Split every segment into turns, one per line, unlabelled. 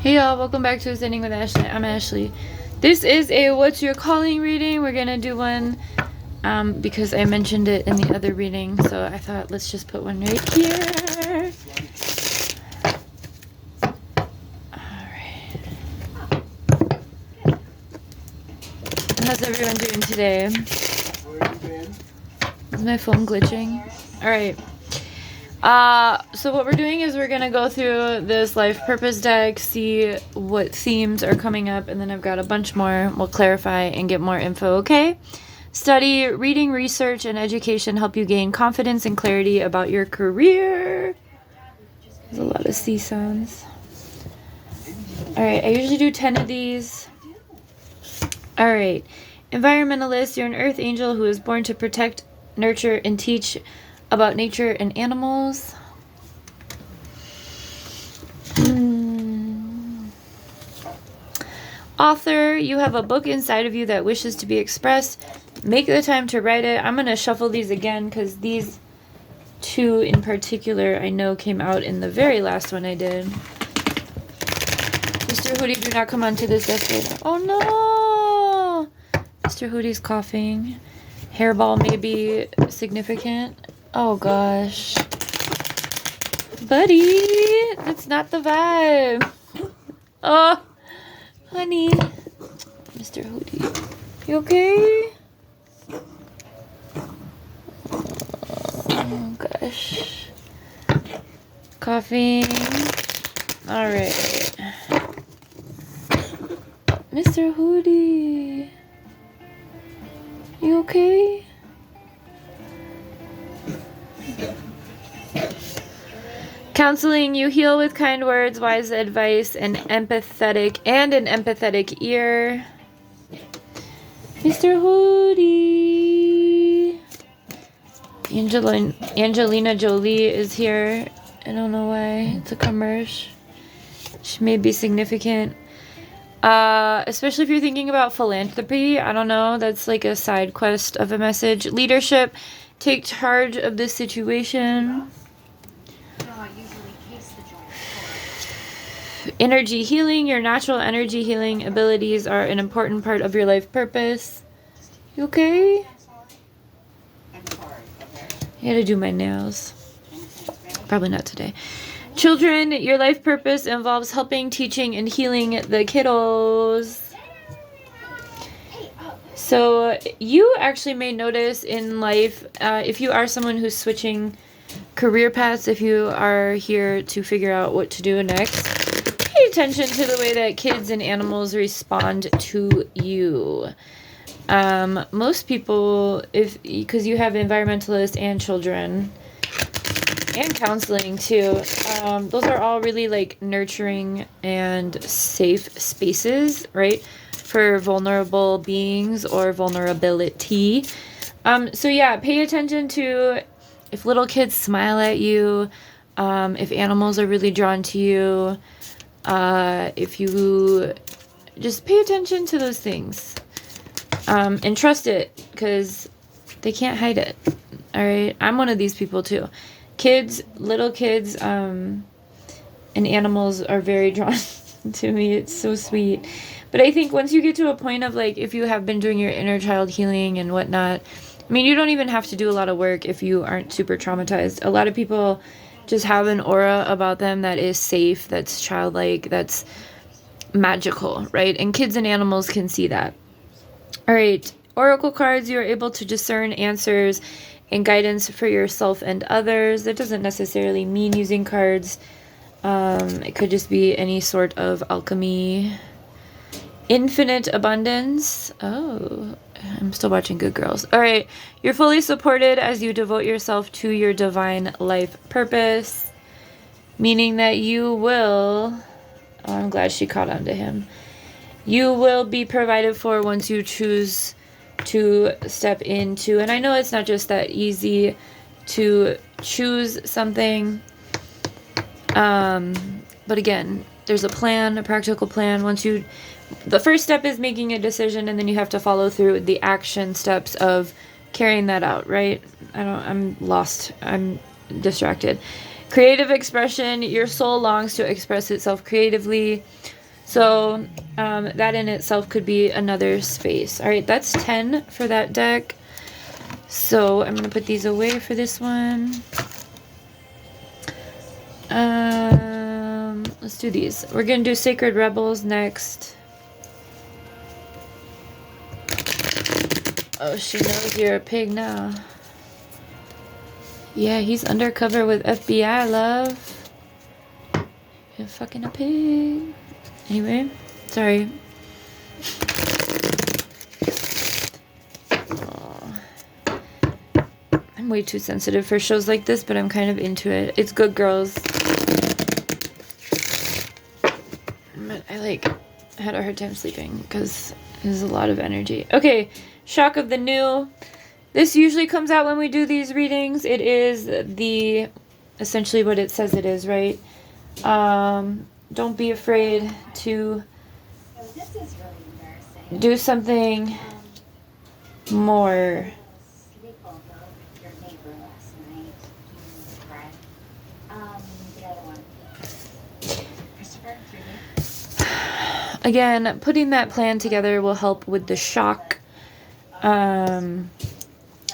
Hey y'all, welcome back to Ascending with Ashley. I'm Ashley. This is a What's Your Calling reading. We're gonna do one because I mentioned it in the other reading, so I thought let's just put one right here. Alright. How's everyone doing today? Is my phone glitching? Alright. So what we're doing is we're gonna go through this life purpose deck, see what themes are coming up, and then I've got a bunch more. We'll clarify and get more info, okay? Study, reading, research, and education help you gain confidence and clarity about your career. There's a lot of C sounds. Alright, I usually do 10 of these. Alright. Environmentalist, you're an earth angel who is born to protect, nurture, and teach about nature and animals. Author, you have a book inside of you that wishes to be expressed. Make the time to write it. I'm going to shuffle these again because these two in particular I know came out in the very last one I did. Mr. Hootie, do not come onto this desk later. Oh no! Mr. Hootie's coughing. Hairball may be significant. Oh gosh. Buddy, that's not the vibe. Oh, honey. Mr. Hootie, you okay? Oh gosh. Coughing. Alright. Mr. Hootie, you okay? Counseling, you heal with kind words, wise advice, and an empathetic ear. Mr. Hootie. Angelina Jolie is here. I don't know why. It's a commercial. She may be significant. Especially if you're thinking about philanthropy. I don't know. That's like a side quest of a message. Leadership, take charge of the situation. Energy healing, your natural energy healing abilities are an important part of your life purpose. You okay? I gotta do my nails. Probably not today. Children, your life purpose involves helping, teaching, and healing the kiddos. So you actually may notice in life, if you are someone who's switching career paths, if you are here to figure out what to do next, pay attention to the way that kids and animals respond to you. Most people, because you have environmentalists and children and counseling too, those are all really like nurturing and safe spaces, right, for vulnerable beings or vulnerability. So yeah, pay attention to if little kids smile at you, if animals are really drawn to you. If you just pay attention to those things, and trust it, because they can't hide it. All right. I'm one of these people too. Little kids, and animals are very drawn to me. It's so sweet. But I think once you get to a point of like, if you have been doing your inner child healing and whatnot, I mean, you don't even have to do a lot of work if you aren't super traumatized. A lot of people just have an aura about them that is safe, that's childlike, that's magical, right? And kids and animals can see that. All right, oracle cards, you're able to discern answers and guidance for yourself and others. That doesn't necessarily mean using cards. It could just be any sort of alchemy. Infinite abundance. Oh, I'm still watching Good Girls. All right. You're fully supported as you devote yourself to your divine life purpose, meaning that you will... Oh, I'm glad she caught on to him. You will be provided for once you choose to step into... And I know it's not just that easy to choose something. But again, there's a plan, a practical plan. The first step is making a decision, and then you have to follow through with the action steps of carrying that out, right? I'm lost. I'm distracted. Creative expression. Your soul longs to express itself creatively. So that in itself could be another space. All right, that's 10 for that deck. So I'm going to put these away for this one. Let's do these. We're going to do Sacred Rebels next. Oh, she knows you're a pig now. Yeah, he's undercover with FBI, love. You're fucking a pig. Anyway, sorry. Oh. I'm way too sensitive for shows like this, but I'm kind of into it. It's Good Girls. But I had a hard time sleeping because there's a lot of energy. Okay, Shock of the New. This usually comes out when we do these readings. It is essentially what it says it is, right? Don't be afraid to do something more. Again, putting that plan together will help with the shock.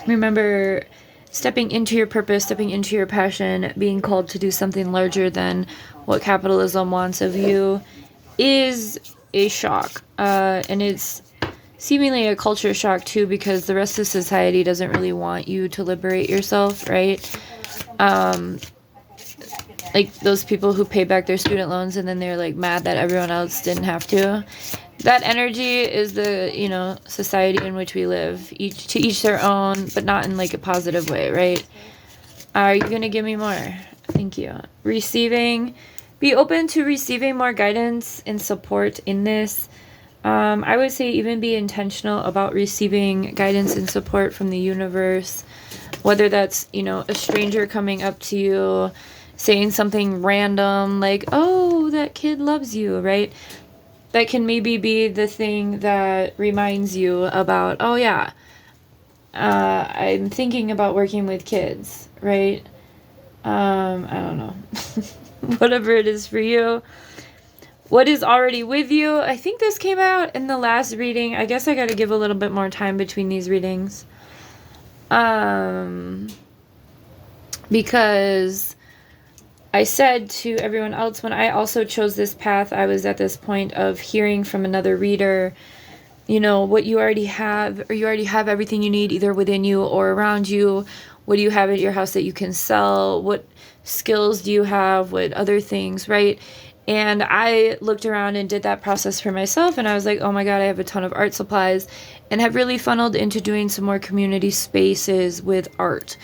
Remember, stepping into your purpose, stepping into your passion, being called to do something larger than what capitalism wants of you is a shock. And it's seemingly a culture shock too, because the rest of society doesn't really want you to liberate yourself, right? Like those people who pay back their student loans and then they're like mad that everyone else didn't have to. That energy is the, society in which we live. To each their own, but not in like a positive way, right? Are you going to give me more? Thank you. Receiving. Be open to receiving more guidance and support in this. I would say even be intentional about receiving guidance and support from the universe. Whether that's, a stranger coming up to you, saying something random like, oh, that kid loves you, right? That can maybe be the thing that reminds you about, oh yeah, I'm thinking about working with kids, right? I don't know. Whatever it is for you. What is already with you? I think this came out in the last reading. I guess I got to give a little bit more time between these readings. Because I said to everyone else, when I also chose this path, I was at this point of hearing from another reader, what you already have, or you already have everything you need either within you or around you. What do you have at your house that you can sell? What skills do you have? What other things, right? And I looked around and did that process for myself, and I was like, oh my God, I have a ton of art supplies, and have really funneled into doing some more community spaces with art.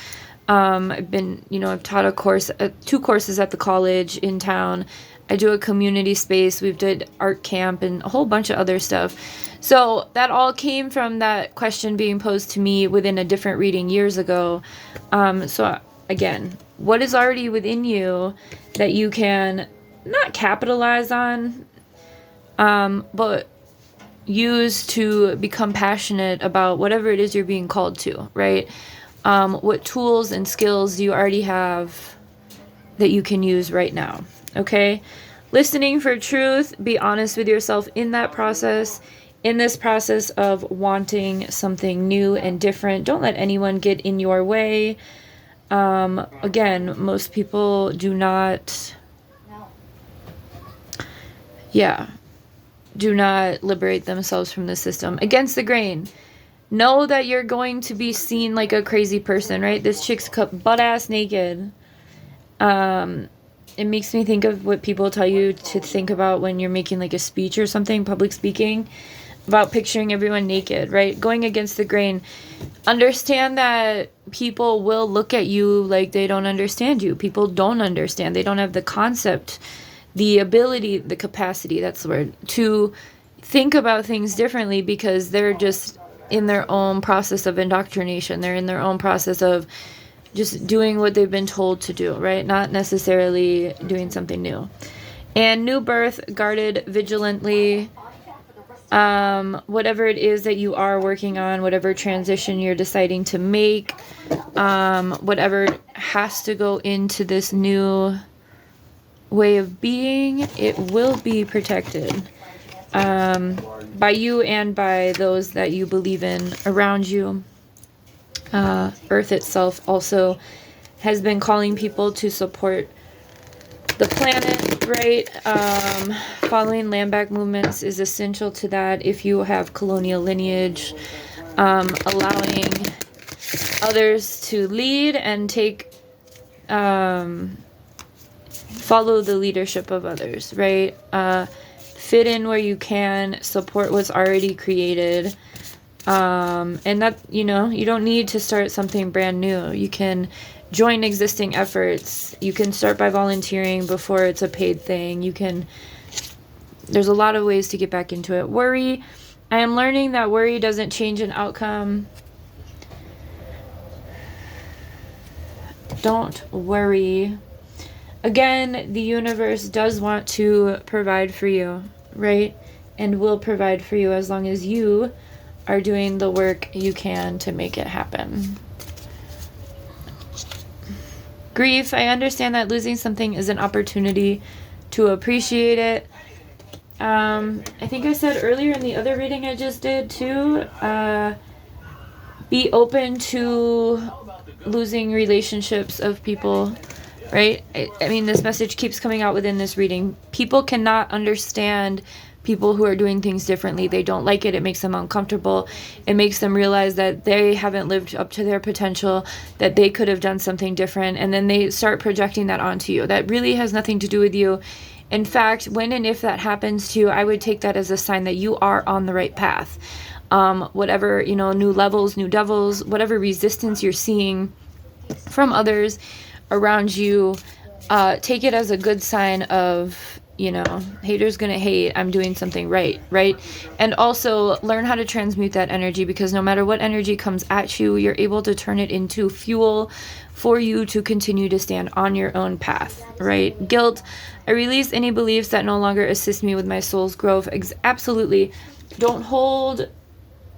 I've been, I've taught a course, 2 courses at the college in town. I do a community space. We've did art camp and a whole bunch of other stuff. So that all came from that question being posed to me within a different reading years ago. So again, what is already within you that you can not capitalize on, but use to become passionate about whatever it is you're being called to, right? What tools and skills do you already have that you can use right now? Okay. Listening for truth. Be honest with yourself in that process. In this process of wanting something new and different. Don't let anyone get in your way. Again, most people do not liberate themselves from the system. Against the grain. Know that you're going to be seen like a crazy person, right? This chick's butt ass naked. It makes me think of what people tell you to think about when you're making like a speech or something, public speaking, about picturing everyone naked, right? Going against the grain. Understand that people will look at you like they don't understand you. People don't understand. They don't have the concept, the ability, the capacity, that's the word, to think about things differently because they're just in their own process of indoctrination. They're in their own process of just doing what they've been told to do, right? Not necessarily doing something new. And new birth, guarded vigilantly. Whatever it is that you are working on, whatever transition you're deciding to make, whatever has to go into this new way of being, it will be protected by you and by those that you believe in around you. Earth itself also has been calling people to support the planet, right? Following land back movements is essential to that. If you have colonial lineage, allowing others to lead and take, follow the leadership of others, right? Fit in where you can, support what's already created. And that, you don't need to start something brand new. You can join existing efforts. You can start by volunteering before it's a paid thing. There's a lot of ways to get back into it. Worry. I am learning that worry doesn't change an outcome. Don't worry. Again, the universe does want to provide for you, right? And will provide for you as long as you are doing the work you can to make it happen. Grief. I understand that losing something is an opportunity to appreciate it. I think I said earlier in the other reading I just did too, be open to losing relationships of people, right? I mean, this message keeps coming out within this reading. People cannot understand people who are doing things differently. They don't like it. It makes them uncomfortable. It makes them realize that they haven't lived up to their potential, that they could have done something different. And then they start projecting that onto you. That really has nothing to do with you. In fact, when and if that happens to you, I would take that as a sign that you are on the right path. Whatever, new levels, new devils, whatever resistance you're seeing from others around you, take it as a good sign of, haters gonna hate, I'm doing something right? And also learn how to transmute that energy, because no matter what energy comes at you, you're able to turn it into fuel for you to continue to stand on your own path, right? Guilt. I release any beliefs that no longer assist me with my soul's growth. Absolutely. Don't hold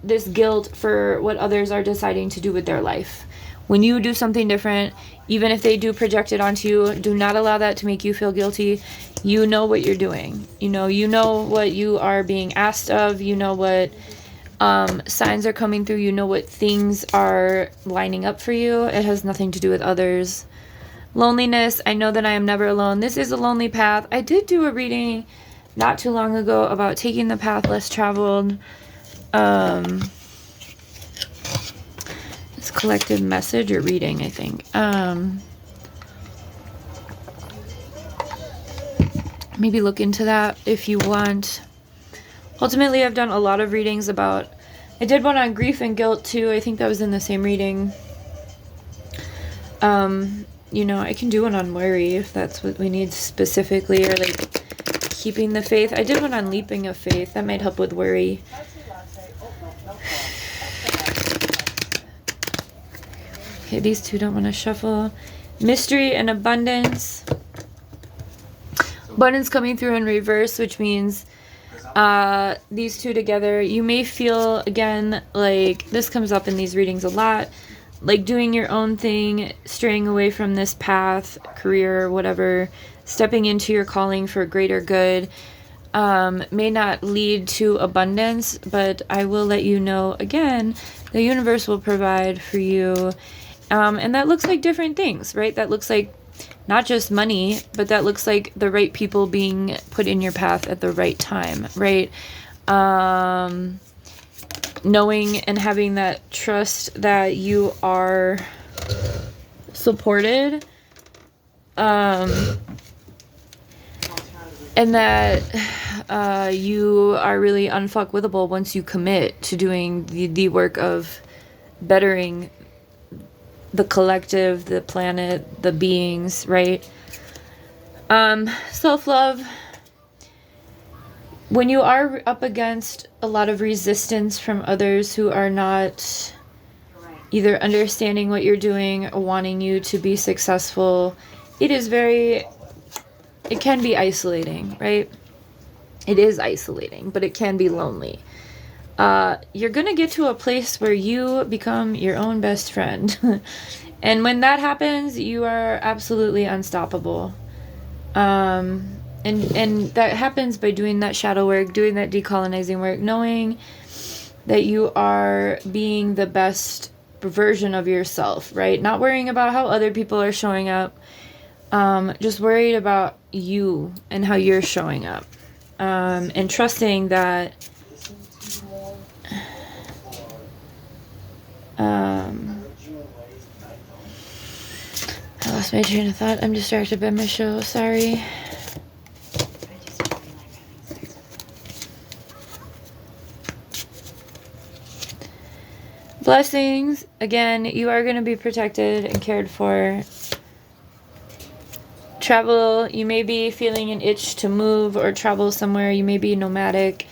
this guilt for what others are deciding to do with their life. When you do something different, even if they do project it onto you, do not allow that to make you feel guilty. You know what you're doing. You know what you are being asked of. You know what signs are coming through. You know what things are lining up for you. It has nothing to do with others. Loneliness. I know that I am never alone. This is a lonely path. I did do a reading not too long ago about taking the path less traveled. It's collective message or reading, I think. Maybe look into that if you want. Ultimately, I've done a lot of readings about... I did one on grief and guilt, too. I think that was in the same reading. I can do one on worry if that's what we need specifically, or like keeping the faith. I did one on leaping of faith. That might help with worry. Okay, these two don't want to shuffle. Mystery and abundance. Abundance coming through in reverse, which means these two together. You may feel, again, like this comes up in these readings a lot, like doing your own thing, straying away from this path, career, whatever, stepping into your calling for greater good, may not lead to abundance, but I will let you know, again, the universe will provide for you. And that looks like different things, right? That looks like not just money, but that looks like the right people being put in your path at the right time, right? Knowing and having that trust that you are supported, and that you are really unfuckwithable once you commit to doing the work of bettering the collective, the planet, the beings, right? Self-love. When you are up against a lot of resistance from others who are not either understanding what you're doing or wanting you to be successful, it can be isolating, right? It is isolating, but it can be lonely. You're going to get to a place where you become your own best friend. And when that happens, you are absolutely unstoppable. And that happens by doing that shadow work, doing that decolonizing work, knowing that you are being the best version of yourself, right? Not worrying about how other people are showing up, just worried about you and how you're showing up, and trusting that I lost my train of thought. I'm distracted by my show. Sorry. Blessings. Again, you are going to be protected and cared for. Travel. You may be feeling an itch to move or travel somewhere. You may be nomadic.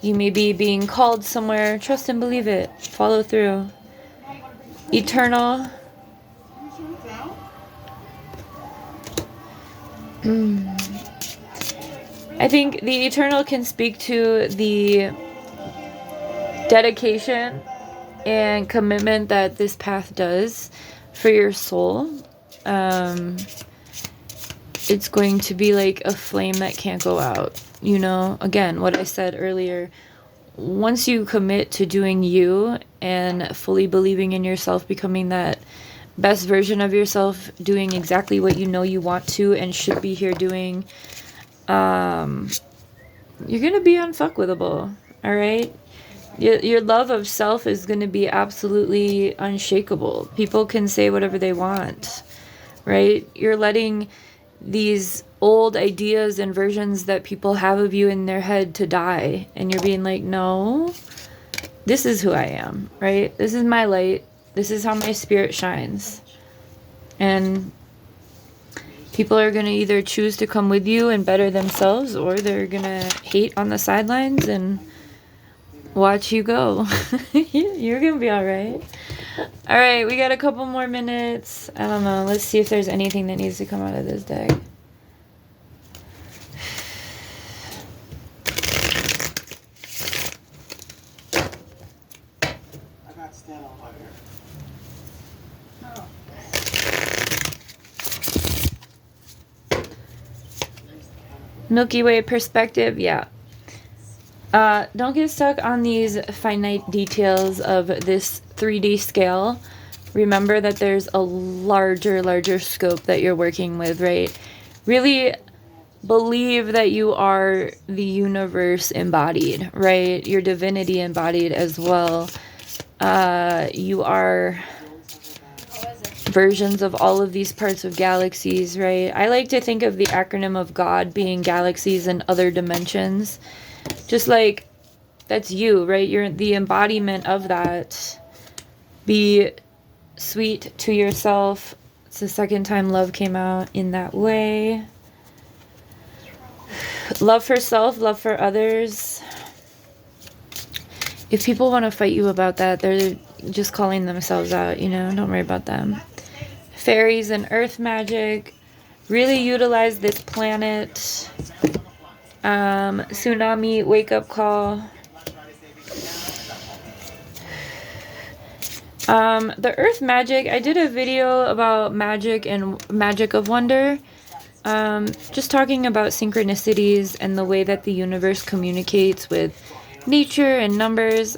You may be being called somewhere. Trust and believe it. Follow through. Eternal. I think the eternal can speak to the dedication and commitment that this path does for your soul. It's going to be like a flame that can't go out. You know, again, what I said earlier, once you commit to doing you and fully believing in yourself, becoming that best version of yourself, doing exactly what you know you want to and should be here doing, you're gonna be unfuckwithable. All right, your love of self is gonna be absolutely unshakable. People can say whatever they want, right? You're letting these old ideas and versions that people have of you in their head to die, and you're being like, no, this is who I am, right? This is my light. This is how my spirit shines. And people are going to either choose to come with you and better themselves, or they're going to hate on the sidelines and watch you go. You're going to be all right. All right, we got a couple more minutes. I don't know. Let's see if there's anything that needs to come out of this deck. Milky Way perspective, yeah. Don't get stuck on these finite details of this 3D scale. Remember that there's a larger scope that you're working with, right? Really believe that you are the universe embodied, right? Your divinity embodied as well. You are versions of all of these parts of galaxies, right? I like to think of the acronym of God being galaxies and other dimensions. Just like that's you, right? You're the embodiment of that. Be sweet to yourself. It's the second time love came out in that way. Love for self, love for others. If people want to fight you about that, they're just calling themselves out, you know? Don't worry about them. Fairies and earth magic. Really utilize this planet. Tsunami, wake up call. The earth magic, I did a video about magic and magic of wonder. Just talking about synchronicities and the way that the universe communicates with nature and numbers.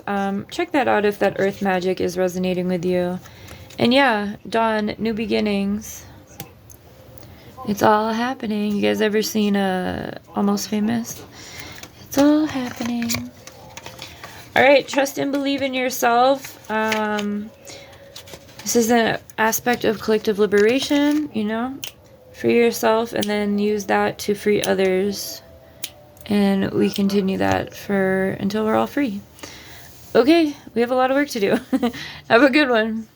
Check that out if that earth magic is resonating with you. And yeah, Dawn, new beginnings. It's all happening. You guys ever seen Almost Famous? It's all happening. All right, trust and believe in yourself. This is an aspect of collective liberation, you know? Free yourself and then use that to free others. And we continue that until we're all free. Okay, we have a lot of work to do. Have a good one.